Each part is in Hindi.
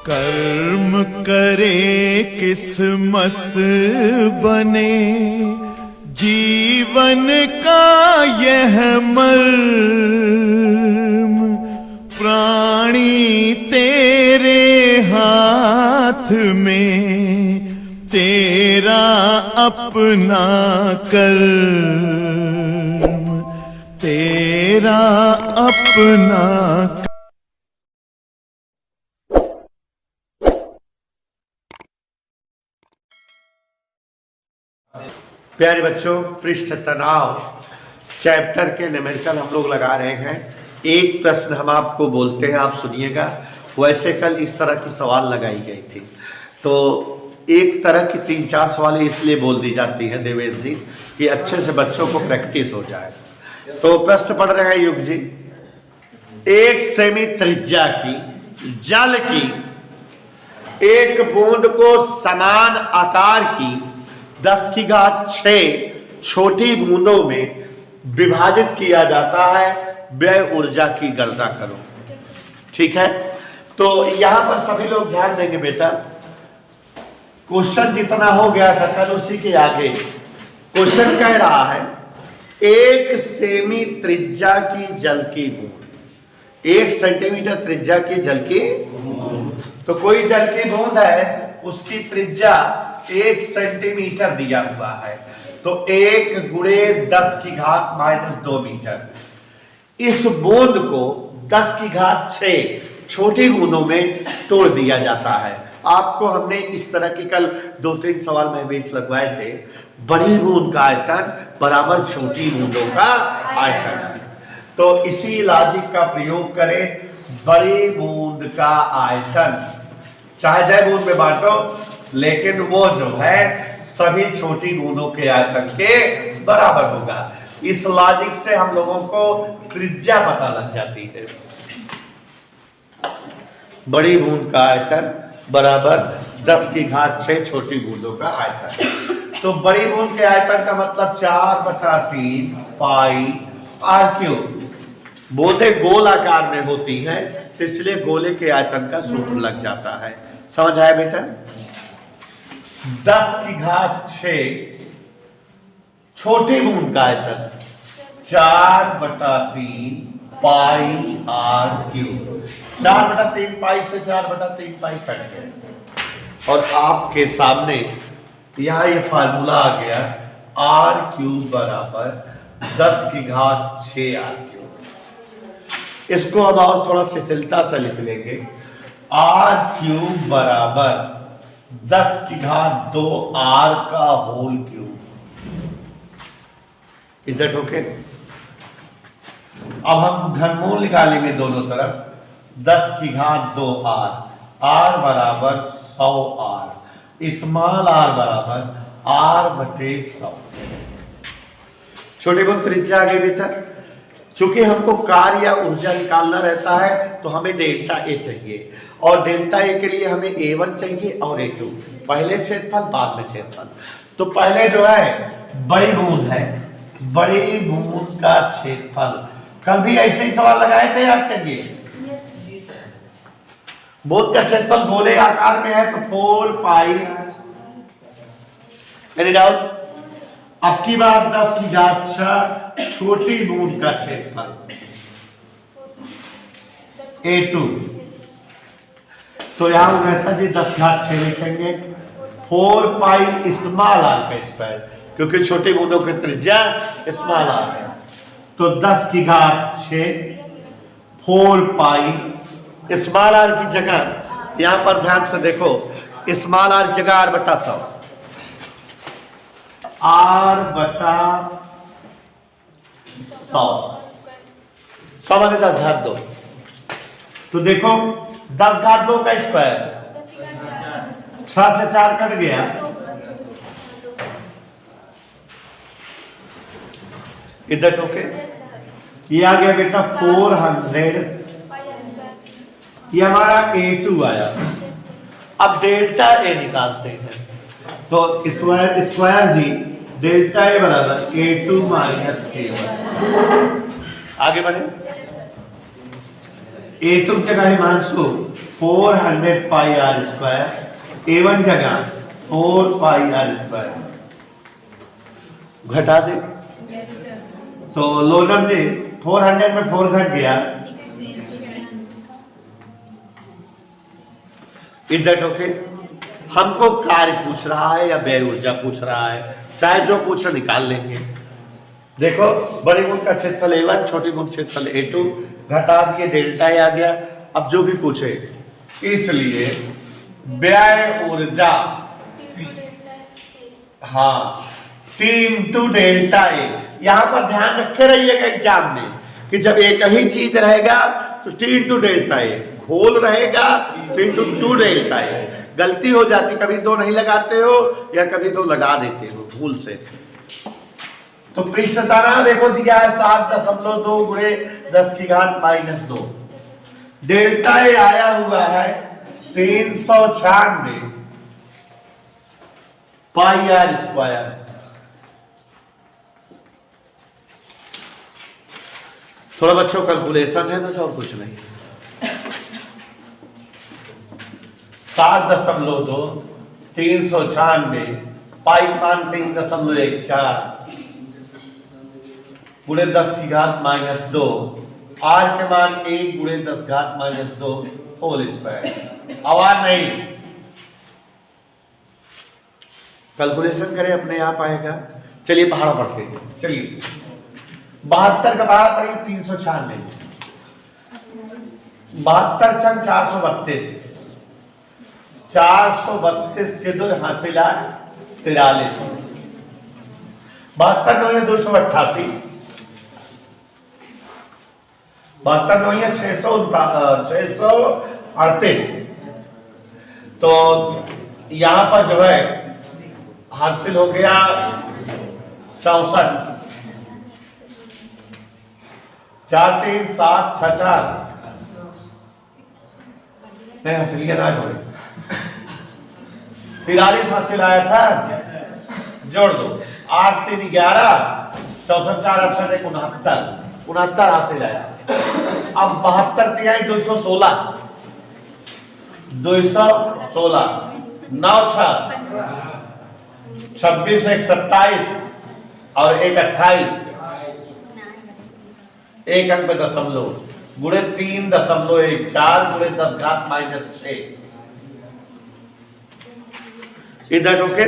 कर्म करे किस्मत बने, जीवन का यह मर्म, प्राणी तेरे हाथ में, तेरा अपना कर्म, तेरा अपना। प्यारे बच्चों, पृष्ठ तनाव चैप्टर के न्यूमेरिकल हम लोग लगा रहे हैं। एक प्रश्न हम आपको बोलते हैं, आप सुनिएगा। वैसे कल इस तरह की सवाल लगाई गई थी, तो एक तरह की 3-4 सवाल इसलिए बोल दी जाती है देवेश जी कि अच्छे से बच्चों को प्रैक्टिस हो जाए। तो प्रश्न पढ़ रहे हैं युग जी। 1 सेमी त्रिज्या की जल की एक बूंद को समान आकार की 10⁶ छोटी बूंदों में विभाजित किया जाता है। व्यय ऊर्जा की गणना करो। ठीक है, तो यहां पर सभी लोग ध्यान देंगे बेटा। क्वेश्चन जितना हो गया था कल, उसी के आगे क्वेश्चन कह रहा है 1 सेमी त्रिज्या की जल की बूंद, 1 सेंटीमीटर त्रिज्या की जल की बूंद। तो कोई जल की बूंद है, उसकी त्रिज्या 1 सेंटीमीटर दिया हुआ है, तो 1 × 10⁻² मीटर। इस बूंद को 10⁶ छोटी बूंदों में तोड़ दिया जाता है। आपको हमने इस तरह की कल 2-3 सवाल में भी लगवाए थे। बड़ी बूंद का आयतन बराबर छोटी बूंदों का आयतन। तो इसी लॉजिक का प्रयोग करें। बड़ी बूंद का आयतन चाहे जय बूंद में बांटो, लेकिन वो जो है सभी छोटी बूंदों के आयतन के बराबर होगा। इस लॉजिक से हम लोगों को त्रिज्या पता लग जाती है। बड़ी बूंद का आयतन बराबर 10⁻6 छोटी बूंदों का आयतन। तो बड़ी बूंद के आयतन का मतलब 4/3 πr3। बूंदें गोल आकार में होती हैं, इसलिए गोले के आयतन का सूत्र लग जाता है। समझ आया बेटा? 10⁶ छोटी बूंद का आयतन 4/3 πr3। 4/3 π से 4/3 π कट गए, और आपके सामने यहां ये फार्मूला आ गया r³ बराबर 10⁶ r³। इसको हम और थोड़ा शिथिलता से लिख लेंगे। r³ बराबर 10⁻² r³। इधर ओके। अब हम घनमूल निकालेंगे दोनों तरफ। 10⁻² r बराबर 100r, स्मॉल r बराबर r/100। छोटे बहुत त्रिज्या आ गई बेटा। चूंकि हमको कार्य या ऊर्जा निकालना रहता है, तो हमें डेल्टा ए चाहिए, और डेल्टा ए के लिए हमें A1 चाहिए और A2। पहले क्षेत्रफल बाद में क्षेत्रफल। तो पहले जो है बड़ी बूंद है, बड़ी बूंद का क्षेत्रफल। कल भी ऐसे ही सवाल लगाए थे, याद करिए। बूंद का क्षेत्रफल गोले आकार में है, तो 4π। Any doubt? अब की बात 10⁶ छोटी बूंद का क्षेत्रफल A2। तो यहां वैसा भी 10⁶ लिखेंगे। 4π स्मॉल r का स्क्वायर, क्योंकि छोटी बूंदों की त्रिज्या स्मॉल r है। तो 10⁶ 4π स्मॉल r की जगह, यहां पर ध्यान से देखो, स्मॉल r की जगह r/100, r/100। 100 माने 10 घात 2। तो देखो 10⁻² का स्क्वायर 6 से 4 कट गया, इधर ओके। ये आ गया बेटा 400। ये हमारा A2 आया। अब डेल्टा ए निकालते हैं, तो स्क्वायर जी डेल्टा ए बराबर A2 - A1। आगे बढ़े। A2 जगह हिमांशु 400 पाई आर स्क्वायर, A1 जगह 4 पाई आर स्क्वायर घटा दे। तो लोनम जी 400 में 4 घट गया, इधर ओके। हमको कार्य पूछ रहा है या व्यय ऊर्जा पूछ रहा है, चाहे जो पूछ निकाल लेंगे। देखो बड़ी गुण का क्षेत्रफल A1, छोटी गुण क्षेत्रफल A2, घटा दिए डेल्टा आ गया। अब जो भी पूछे, इसलिए व्यय ऊर्जा हाँ T × डेल्टा A। यहां पर ध्यान रखे रहिएगा एग्जाम में कि जब एक ही चीज रहेगा तो T × डेल्टा A, घोल रहेगा T × 2 डेल्टा A। गलती हो जाती, कभी 2 नहीं लगाते हो या कभी 2 लगा देते हो भूल से। तो पृष्ठ तनाव देखो दिया है 7.2 गुणे 10⁻⁻2। डेल्टा ए आया हुआ है 396 पाई आर स्क्वायर। थोड़ा बच्चों कैलकुलेशन है बस और कुछ नहीं। 7.2 396 पाई मान 3.14 गुणे 10⁻⁻2, आर के मान 1 गुणे 10⁻⁻2 होल स्क्वायर। आवाज नहीं, कैलकुलेशन करें अपने आप आएगा। चलिए पहाड़ा पढ़ते हैं। चलिए 72 का पहाड़ा पढ़िए 396, 72 छंग 432, 432 के 2 हासिल 43, 72 9 288, 72 9 638। तो यहां पर जो है हासिल हो गया 64, 4 3 7 6 4 नहीं हासिल किया ना जोड़े 43 हासिल आया था, जोड़ दो 8 3 11 64 4 68 69 हासिल आया। अब 72 तिहाई 216, 9 6 26 1 27 और 1 28, एक अंक पे दशमलव गुणे 3.14 गुणे 10⁻⁻6। इधर ओके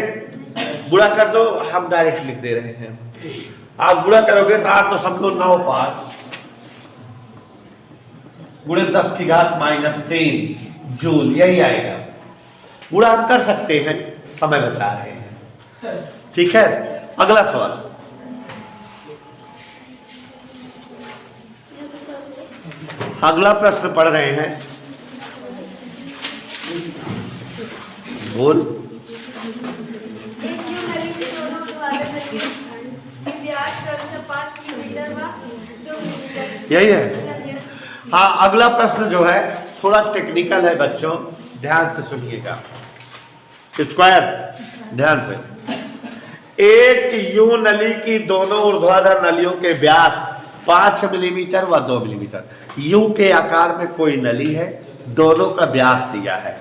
गुणा कर दो, हम डायरेक्ट लिख दे रहे हैं। आप गुणा करोगे तो 8.95 गुणे 10⁻³ जूल, यही आएगा। गुणा हम कर सकते हैं, समय बचा रहे हैं। ठीक है, अगला सवाल। अगला प्रश्न पढ़ रहे हैं, बोल। यही है। हाँ, अगला प्रश्न जो है थोड़ा टेक्निकल है बच्चों, ध्यान से सुनिएगा। स्क्वायर ध्यान से। एक यू नली की दोनों ऊर्ध्वाधर नलियों के व्यास 5 मिलीमीटर व 2 मिलीमीटर। यू के आकार में कोई नली है, दोनों का व्यास दिया है।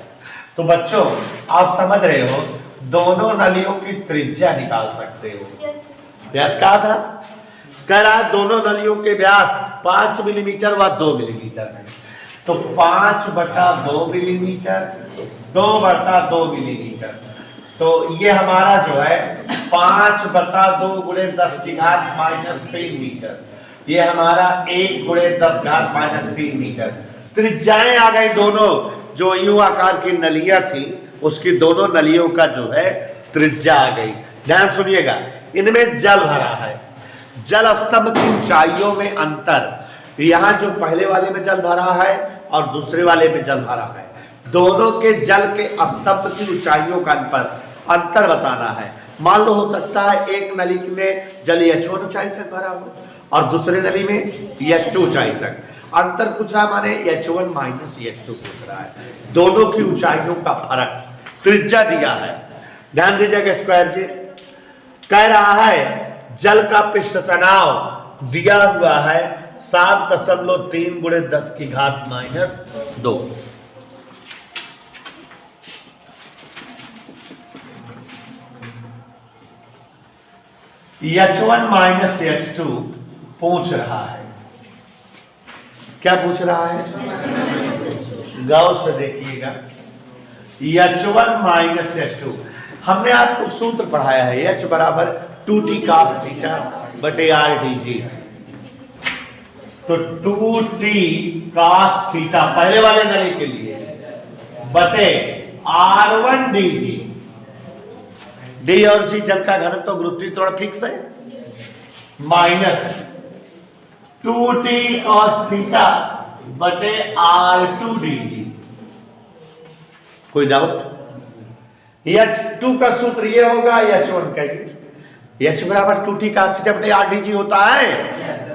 तो बच्चों आप समझ रहे हो, दोनों नलियों की त्रिज्या निकाल सकते हो। व्यास क्या था? कह रहा है दोनों नलियों के व्यास 5 मिलीमीटर व 2 मिलीमीटर है। तो 5/2 मिलीमीटर, 2/2 मिलीमीटर। तो ये हमारा जो है 5/2 गुणे 10⁻³ मीटर, ये हमारा 1 गुणे 10⁻³ मीटर। त्रिज्याएं आ गई दोनों, जो यू आकार की नलियां थी उसकी दोनों नलियों का जो है त्रिज्या आ गई। ध्यान सुनिएगा, इनमें जल भरा है। जल स्तंभ की ऊंचाइयों में अंतर, यहाँ जो पहले वाले में जल भरा है और दूसरे वाले में जल भरा है, दोनों के जल के स्तंभ की ऊंचाइयों का अंतर बताना है। मान लो हो सकता है एक नली में जल H1 ऊंचाई तक भरा हो और दूसरे नली में H2 ऊंचाई तक। अंतर पूछ रहा माने H1 माइनस H2 पूछ रहा है, दोनों की ऊंचाइयों का फर्क, त्रिज्या दिया है। ध्यान दीजिएगा स्क्वायर जी। कह रहा है जल का पृष्ठ तनाव दिया हुआ है 7.3 गुणे 10 की घात -2। H1 माइनस H2 पूछ रहा है। क्या पूछ रहा है? गौर से देखिएगा। H1 माइनस H2, हमने आपको सूत्र पढ़ाया है, H बराबर 2t cos थीटा बटे r dg। तो 2t cos थीटा पहले वाले नली के लिए बटे r1 dg। d और g जल का घनत्व तो गुरुत्वीय त्वरण फिक्स है, माइनस 2t cos थीटा बटे r2 dg। कोई डाउट? H2 का सूत्र ये होगा, H1 का ये H बराबर 2t cos थीटा बटे r dg होता है।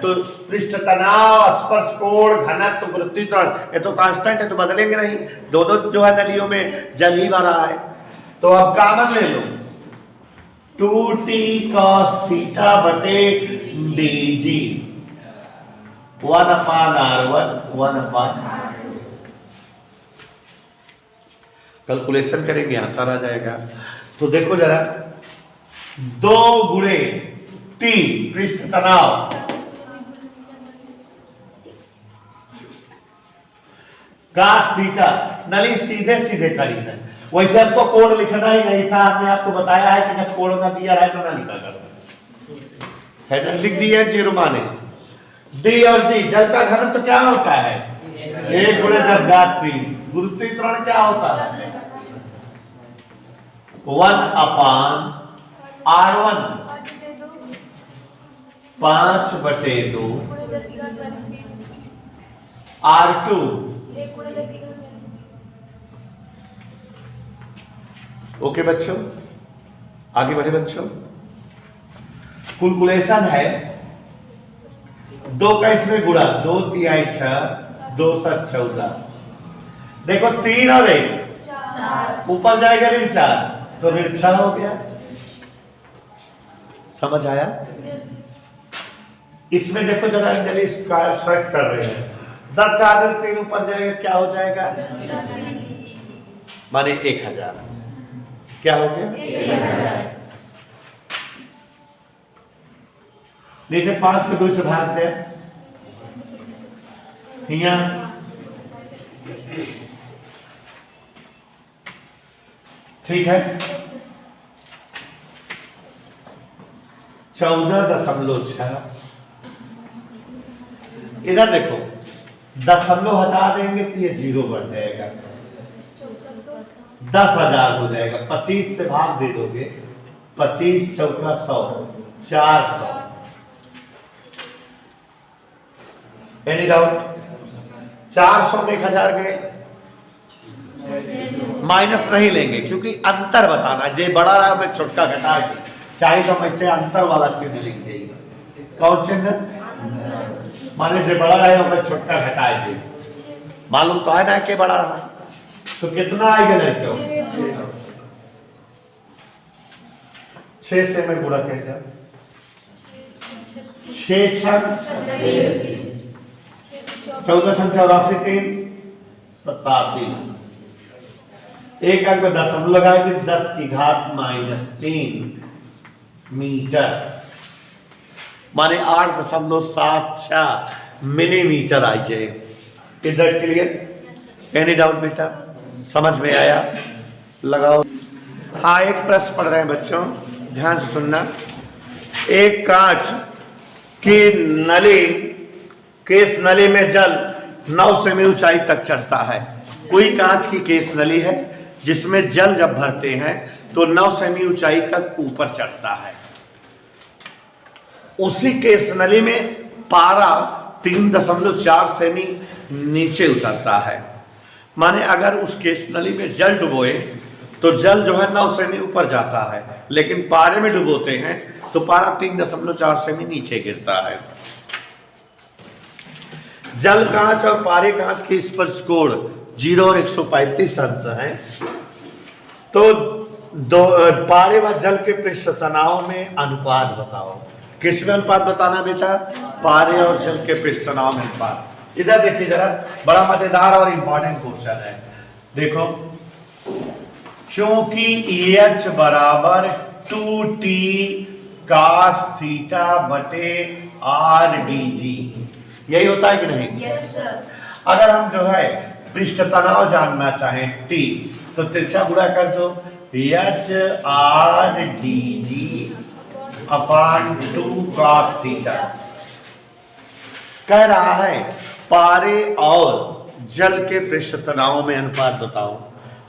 तो पृष्ठ तनाव, स्पर्श कोण, घनत्व, गुरुत्वीय त्वरण ये तो कांस्टेंट है, तो बदलेंगे नहीं। दोनों जो है नलियों में जल ही भरा है। तो अब कॉमन ले लो, 2t cos थीटा बटे dg 1/r1 1/r2। कैलकुलेशन करेंगे आंसर आ जाएगा। तो देखो जरा, 2 गुणे t पृष्ठ तनाव cos थीटा, नली सीधे सीधे करी है, वैसे आपको कोण लिखना ही नहीं था। हमने आपको बताया है कि जब कोण ना दिया है तो ना लिखा करो, है ना, लिख दिया है 0 माने। d और g जल का घनत्व तो क्या होता है? 1 गुणे 10 घात 3। गुरुत्वीय त्वरण क्या होता है? 1/r1 5/2 r2 ओके बच्चों, आगे बढ़े बच्चों। कैलकुलेशन है 2 का इसमें गुणा, 2 तिहाई 6, 2 7 14। देखो 3 और 1 ऊपर जाएगा ऋण 4, तो ऋण 6 हो गया। समझ आया? इसमें देखो जरा अंजलि सेट कर रहे हैं, 10 का आधा 3 ऊपर जाएगा, क्या हो जाएगा? माने 1000। क्या हो गया? 1000। नीचे 5 को 2 से भाग दे, ठीक है। 14.6। इधर देखो, दशमलव हटा देंगे तो ये 0 बन जाएगा, 10,000 हो जाएगा। 25 से भाग दे दोगे, 25 चौका 100, 400। Any doubt? 400 में 1000 गए, माइनस नहीं लेंगे क्योंकि अंतर बताना, जे बड़ा रहा मैं छोटा घटा के, चाहे तो हम ऐसे अंतर वाला चिन्ह लिख देंगे। कौन चिन्ह? माने जे बड़ा रहे मैं छोटा घटाए दे, मालूम तो है ना कि बड़ा रहा, तो कितना आएगा लड़के? 6 से मैं गुणा कह दिया, 6 6 14 84 3 87। एक अंक में दशमलव लगाएंगे, 10 की घात -3 मीटर, माने 8.76 मिलीमीटर आ जाए। इधर क्लियर? एनी डाउट बेटा? समझ में आया? लगाओ। हाँ, एक प्रश्न पढ़ रहे हैं बच्चों, ध्यान से सुनना। एक कांच की नली, केस नली में जल 9 सेमी ऊंचाई तक चढ़ता है। कोई कांच की केस नली है जिसमें जल जब भरते हैं तो 9 सेमी ऊंचाई तक ऊपर चढ़ता है। उसी केस नली में पारा 3.4 सेमी नीचे उतरता है। माने अगर उस केस नली में जल डुबोए तो जल जो है 9 सेमी ऊपर जाता है, लेकिन पारे में डुबोते हैं तो पारा 3.4 सेमी नीचे गिरता है। जल कांच और पारे कांच के स्पर्श कोण 0 और 135 अंश है। तो पारे व जल के पृष्ठ तनाव में अनुपात बताओ। किसमें अनुपात बताना बेटा? पारे और जल के पृष्ठ तनाव में अनुपात। इधर देखिए जरा, बड़ा मजेदार और इंपॉर्टेंट क्वेश्चन है। देखो, चूंकि एच बराबर 2t cos थीटा बटे आर डी जी, यही होता है कि नहीं? Yes sir. अगर हम जो है पृष्ठ तनाव जानना चाहें t, तो तिरछा गुणा कर दो, H R D G upon 2 cos theta. कह रहा है पारे और जल के पृष्ठ तनाव में अनुपात बताओ।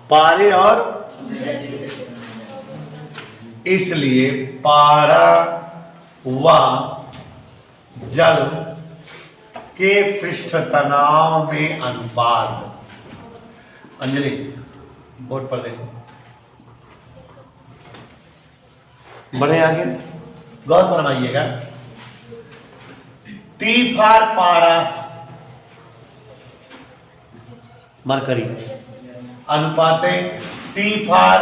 पारे और, इसलिए पारा व जल के पृष्ठ तनाव में अनुपात। अंजलि बोर्ड पर देखो, बढ़े आगे, गौर फरमाइएगा। टी फॉर पारा मरकरी अनुपाते टी फॉर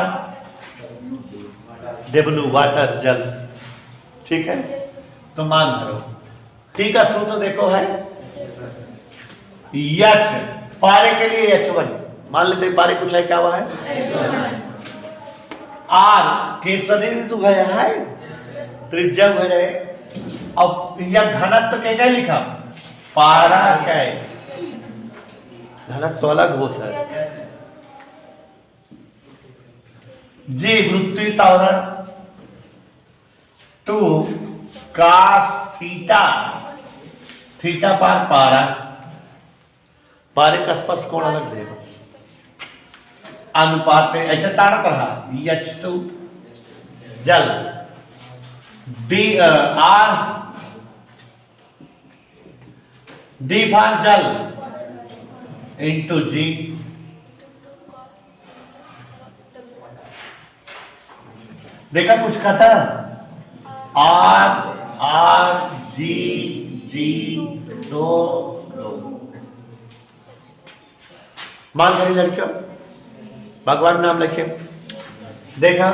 डब्ल्यू वाटर जल। ठीक है, तो मान धरो टी का सूत्र देखो है एच, पारे के लिए H1 मान लेते हैं, पारे कुछ है क्या हुआ है? आर के शरीर तो गया है, त्रिज्या है। अब यह घनत्व तो क्या लिखा? पारा क्या है? घनत्व तो अलग होता है जी। वृत्तीय त्वरण 2 cos थीटा, थीटा पर पारा, पारे का स्पर्श कोण अलग देगा। अनुपात ऐसे ताड़त रहा H2 जल डी आर डी भाग जल इंटू जी। देखा कुछ कहता? आर आर जी जी दो मान करी लड़कियों, भगवान नाम लिखे। देखा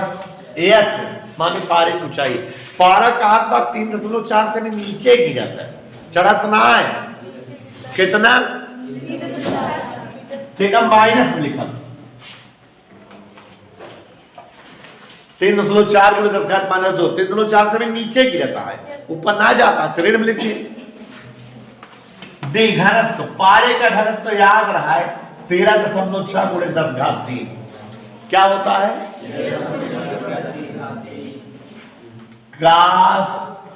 एच माने पारे की ऊंचाई, पारा का हाथ भाग 3.4 से नीचे गिर जाता है, चढ़त ना है कितना? ठीक है, माइनस लिखा 3.4 गुणे 10 घात माइनस 2, 3.4 से भी नीचे गिरता है, ऊपर ना जाता। ऋण में लिखिए डी घनत्व, पारे का घनत्व तो याद रहा है 13.6 गुणे 10 घात 3 क्या होता है? काश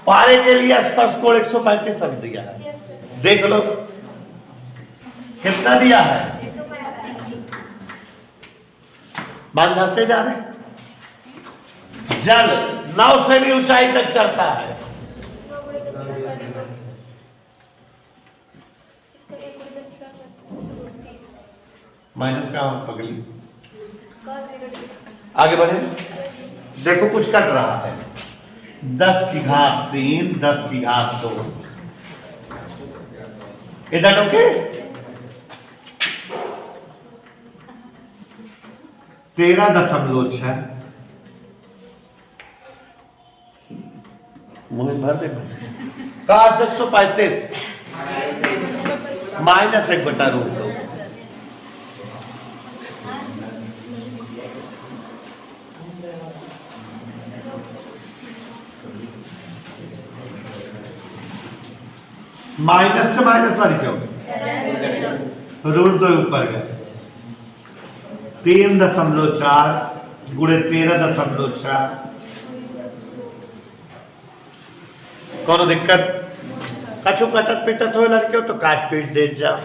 पारे के लिए स्पर्श कोण 135 सब दिया है। देख लो कितना दिया है, मान धरते जा रहे। जल 9 से भी ऊंचाई तक चढ़ता है। माइनस का पगली, आगे बढ़े। देखो कुछ कट रहा है, 10 की घात 3, 10 की घात 2, इधर ओके। 13.6 मुझे भर दे काश 135 माइनस 1/√2। माइनस से माइनस वाली क्यों? √2 ऊपर गए। 3.4 गुणे 13.6। कौन दिक्कत? कछु कटत पिटत हो लड़कियों तो काट पीट दे जाओ।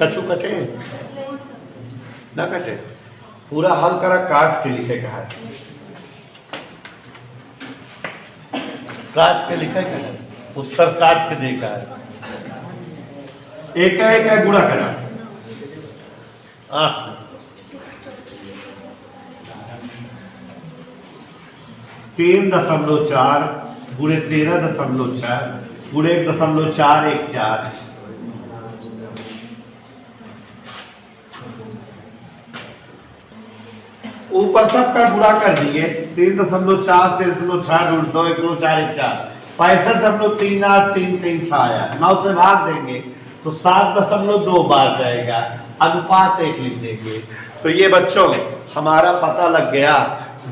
कछु कटे ना कटे, पूरा हल करा काट के लिखे का है, काट के लिखा है, उत्तर काट के देखा है। एक गुणा करा 3.4 गुणे 13.4 गुणे 1.414। ऊपर सबका गुणा कर दिए 3.4 3.6 ढूंढ दो 1.4 65.38 आया 9 से भाग देंगे तो 7.2 बार जाएगा, अनुपात 1 लिख देंगे। तो ये बच्चों हमारा पता लग गया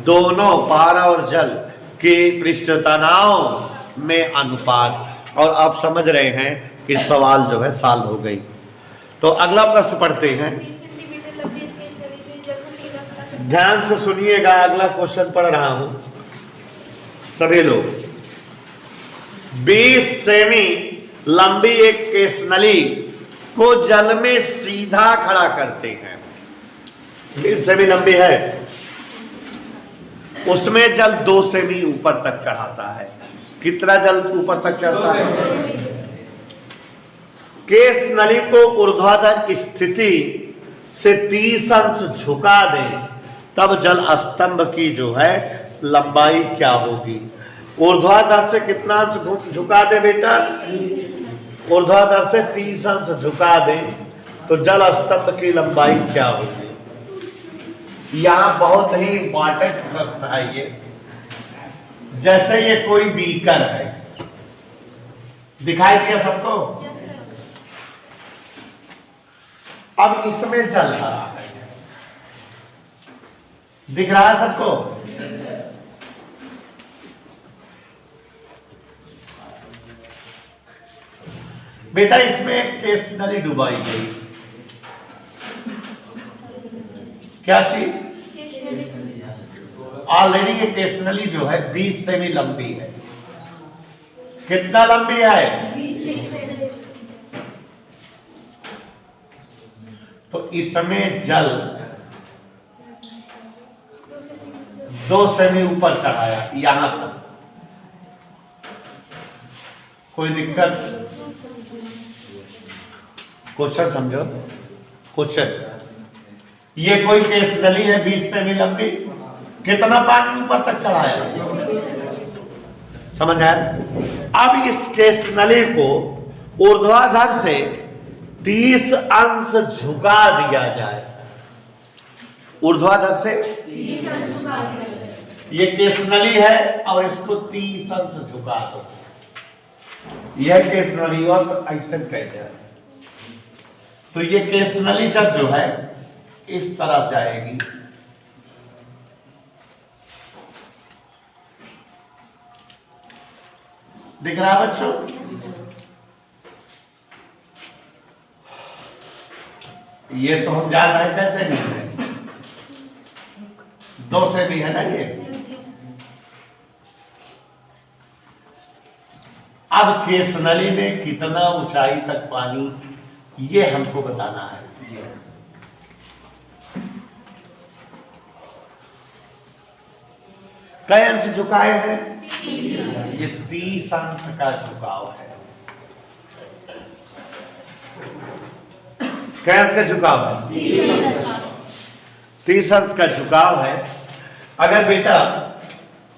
दोनों पारा और जल के पृष्ठ तनाव में अनुपात। और आप समझ रहे हैं कि सवाल जो है सॉल्व हो गई। तो अगला प्रश्न पढ़ते हैं, ध्यान से सुनिएगा, अगला क्वेश्चन पढ़ रहा हूं सभी लोग। 20 सेमी लंबी एक केस नली को जल में सीधा खड़ा करते हैं। 20 सेमी लंबी है, उसमें जल 2 सेमी ऊपर तक चढ़ाता है। कितना जल ऊपर तक चढ़ता है? केस नली को ऊर्ध्वाधर स्थिति से 30 अंश झुका दें तब जल स्तंभ की जो है लंबाई क्या होगी? ऊर्ध्वाधर से कितना अंश झुका दे बेटा? ऊर्ध्वाधर से 30 अंश झुका दें तो जल स्तंभ की लंबाई क्या होगी? यहां बहुत ही इंपॉर्टेंट प्रश्न है ये। जैसे ये कोई बीकर है, दिखाई दिया सबको? अब इसमें जल भरा है, दिख रहा है सबको? बेटा इसमें एक केस नली डुबाई गई, क्या चीज? ऑलरेडी ये केस नली जो है 20 सेमी लंबी है। कितना लंबी है? तो इसमें जल 2 सेमी ऊपर चढ़ाया यहां तक, कोई दिक्कत? क्वेश्चन समझो, क्वेश्चन। ये कोई केस नली है 20 सेमी लंबी, कितना पानी ऊपर तक चढ़ाया? समझ आया? अब इस केस नली को ऊर्ध्वाधर से 30 अंश झुका दिया जाए। ऊर्ध्वाधर से ये केस नली है और इसको 30 अंश झुका दो। यह केस नली और तो ऐसे कहते हैं। तो ये केस नली जब जो है इस तरफ जाएगी, दिख रहा है बच्चों? ये तो हम जान रहे हैं कैसे नहीं है, 2 से भी है ना ये। अब केस नली में कितना ऊंचाई तक पानी, ये हमको बताना है। कई अंश झुकाए हैं? ये 30 अंश का झुकाव है। कई अंश का झुकाव है? 30 अंश का झुकाव है। अगर बेटा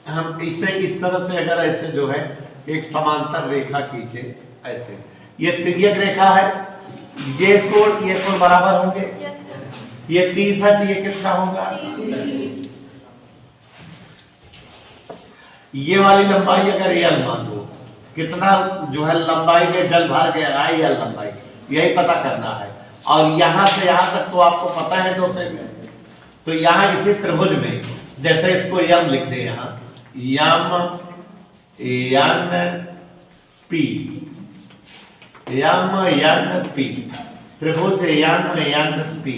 हम इसे इस तरह से, अगर ऐसे जो है एक समांतर रेखा खींचे ऐसे, ये तिर्यक रेखा है, ये कोण बराबर होंगे। ये 30 है तो ये कितना होगा? ये वाली लंबाई अगर यल मान लो, कितना जो है लंबाई में जल भर गया है, यल लंबाई, यही पता करना है। और यहां से यहां तक तो आपको पता है 2 सेमी। तो यहां इसी त्रिभुज में जैसे इसको यम लिख दे, यहां यम यन पी, यम यन पी, त्रिभुज यम यन पी।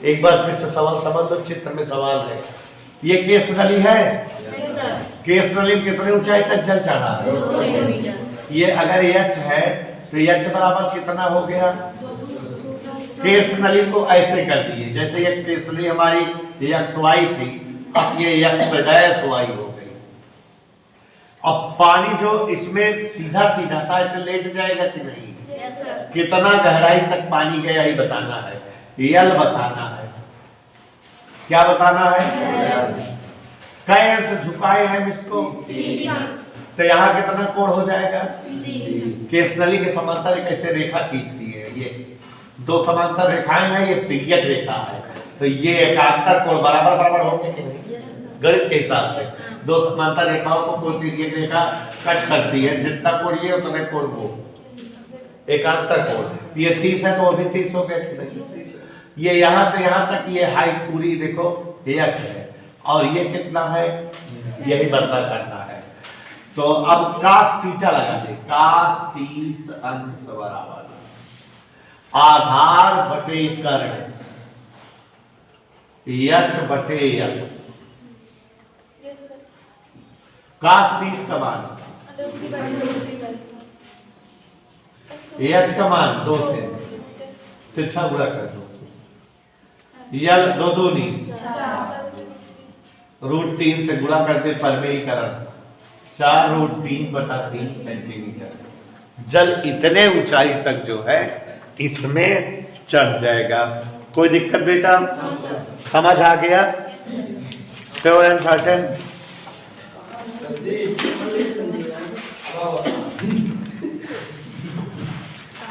एक बार फिर से सवाल समझ लो, चित्र में सवाल है। ये केस नली है, केस नली में कितने ऊंचाई तक जल चढ़ा है? ये अगर यच है तो यच बराबर कितना हो गया? केस नली को ऐसे कर दिए, जैसे ये केस नली हमारी XY थी, अब ये XY हो गई। अब पानी जो इसमें सीधा सीधा था, ऐसे लेट जाएगा कि नहीं? कितना गहराई तक पानी गया ही बताना है, यल बताना है। क्या बताना है? कई अंश झुकाए हैं इसको, तो यहाँ कितना कोण हो जाएगा? केस नली के समांतर एक ऐसे रेखा खींच दी है। ये 2 समांतर रेखाएं हैं, ये तिर्यक रेखा है। तो ये एकांतर कोण बराबर बराबर होंगे कि नहीं? गणित के हिसाब से दो समांतर रेखाओं को कोई एक रेखा कट करती है, जितना कोण ये उतना कोण वो, एकांतर कोण। ये 30 है तो वो भी 30 हो गया कि नहीं? ये यहां से यहां तक ये हाइट पूरी देखो ये x है, और ये कितना है, यही बदला करना है। तो अब cos थीटा लगा दे, cos 30 अंश बराबर आधार बटे कर्ण h बटे l। cos 30 का मान h का मान 2 से तिरछा गुणा कर दो, यल 2 दूनी √3 से गुणा करके परमेयीकरण 4√3/3 सेंटीमीटर। जल इतने ऊंचाई तक जो है इसमें चढ़ जाएगा। कोई दिक्कत बेटा? समझ आ गया? Sure and certain?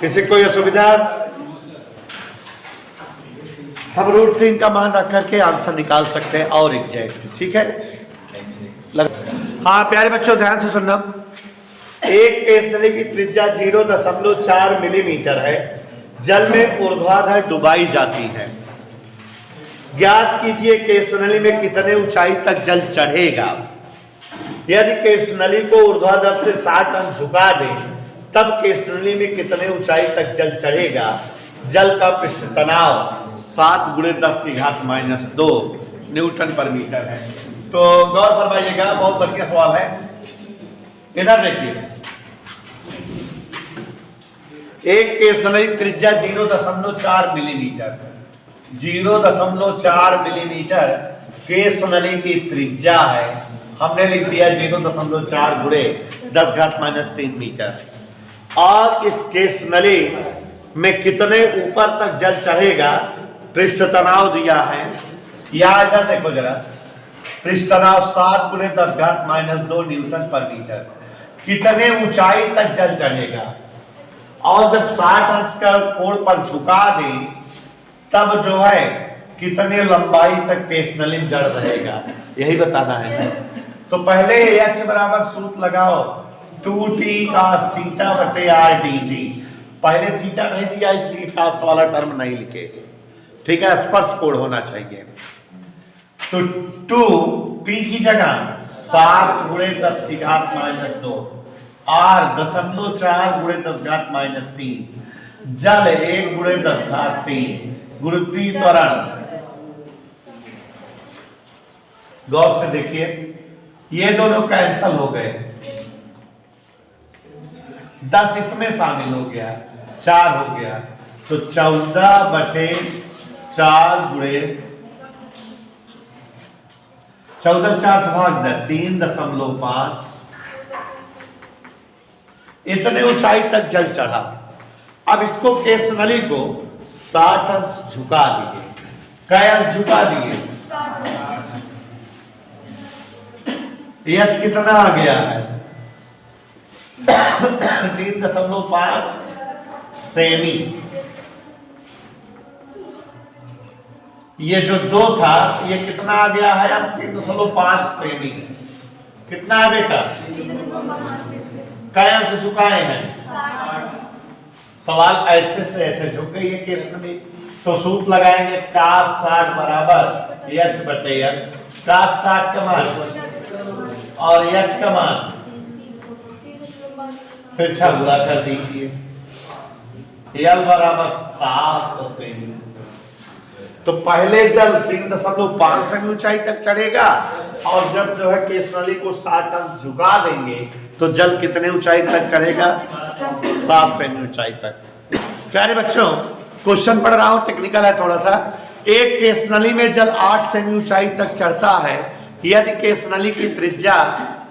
किसी कोई असुविधा? हम √3 का मान रख करके आंसर निकाल सकते हैं और एग्जैक्ट, ठीक है? हाँ प्यारे बच्चों ध्यान से सुनना। एक केसनली की त्रिज्या 0.4 मिलीमीटर है, जल में ऊर्ध्वाधर डुबाई जाती है। ज्ञात कीजिए केसनली में कितने ऊंचाई तक जल चढ़ेगा। यदि केसनली को ऊर्ध्वाधर से 60 अंश झुका दें तब केसनली में कितने ऊंचाई तक जल चढ़ेगा। जल का पृष्ठ तनाव 7 × 10⁻² न्यूटन पर मीटर है। तो गौर फरमाइएगा, बहुत बढ़िया सवाल है। इधर देखिए, एक केसनली त्रिज्या 0.4 मिलीमीटर, 0.4 मिलीमीटर केसनली की त्रिज्या है। हमने लिख दिया 0.4 × 10⁻³ मीटर। और इस केसनली में कितने ऊपर तक जल चढ़ेगा, पृष्ठ तनाव दिया है। या इधर देखो जरा, पृष्ठ तनाव 7 × 10⁻² न्यूटन पर मीटर। कितने ऊंचाई तक जल चढ़ेगा, और जब 60 अंश का कोण पर झुका दे तब जो है कितने लंबाई तक केसनली में जड़ रहेगा, यही बताना है ना। तो पहले h बराबर सूत्र लगाओ 2t cos थीटा बटे r/dg। पहले थीटा नहीं दिया इसलिए cos वाला टर्म नहीं लिखे, ठीक है? स्पर्श कोण होना चाहिए। तो 2p की जगह 7 × 10⁻², r 0.4 × 10⁻³ जल 1 × 10⁻³ गुरुत्वीकरण। गौर से देखिए, ये दोनों कैंसल हो गए, 10 इसमें शामिल हो गया, 4 हो गया। तो 14/4 14 4 से भाग दे 3.5। इतने ऊंचाई तक जल चढ़ा। अब इसको केसनली को 60 अंश झुका दिए। क्या अंश झुका दिए? h कितना आ गया है? 3.5 सेमी। ये जो 2 था ये कितना आ गया है? अब 3.5 सेमी। कितना है बेटा? क्या से झुकाए हैं? सवाल ऐसे से ऐसे झुक गई है केसनली। तो सूत्र लगाएंगे cos 60 बराबर h बटे l। cos 60 का मान और h का मान तिरछा गुणा कर दीजिए, l बराबर 7 सेमी। तो पहले जल 3.5 सेमी ऊंचाई तक चढ़ेगा, और जब जो है केसनली को 60 अंश झुका देंगे तो जल कितने ऊंचाई तक चढ़ेगा? 7 सेमी ऊंचाई तक। प्यारे बच्चों क्वेश्चन पढ़ रहा हूं, टेक्निकल है थोड़ा सा। एक केसनली में जल 8 सेमी ऊंचाई तक चढ़ता है। यदि केसनली की त्रिज्या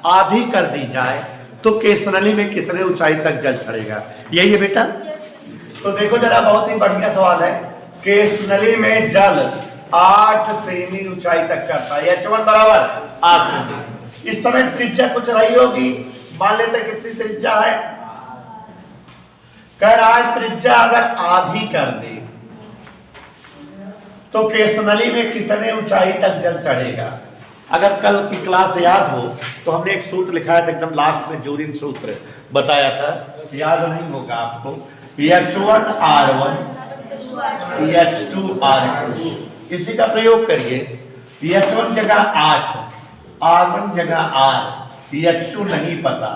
आधी कर दी जाए तो केसनली में कितने ऊंचाई तक जल चढ़ेगा? यही है बेटा। तो देखो जरा, बहुत ही बढ़िया सवाल है। केसनली में जल 8 सेमी ऊंचाई तक चढ़ता है। h1 बराबर 8 सेमी। इस समय त्रिज्या कुछ रही होगी, मान लेते कितनी त्रिज्या है? कह रहा है त्रिज्या अगर आधी कर दे तो केसनली में कितने ऊंचाई तक जल चढ़ेगा। अगर कल की क्लास याद हो तो हमने एक सूत्र लिखाया था एकदम लास्ट में, जोरिन सूत्र बताया था, याद नहीं होगा आपको। H1 R1 H2 R2, इसी का प्रयोग करिए। H1 जगह 8, R1 जगह R, H2 नहीं पता,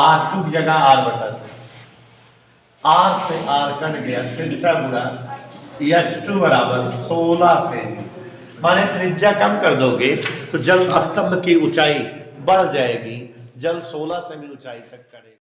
R2 की जगह R बता, R से R कट गया, त्रिज्या गुणा H2 बराबर 16 से, माने त्रिज्या कम कर दोगे तो जल स्तंभ की ऊंचाई बढ़ जाएगी, जल 16 सेमी ऊंचाई तक चढ़ेगा।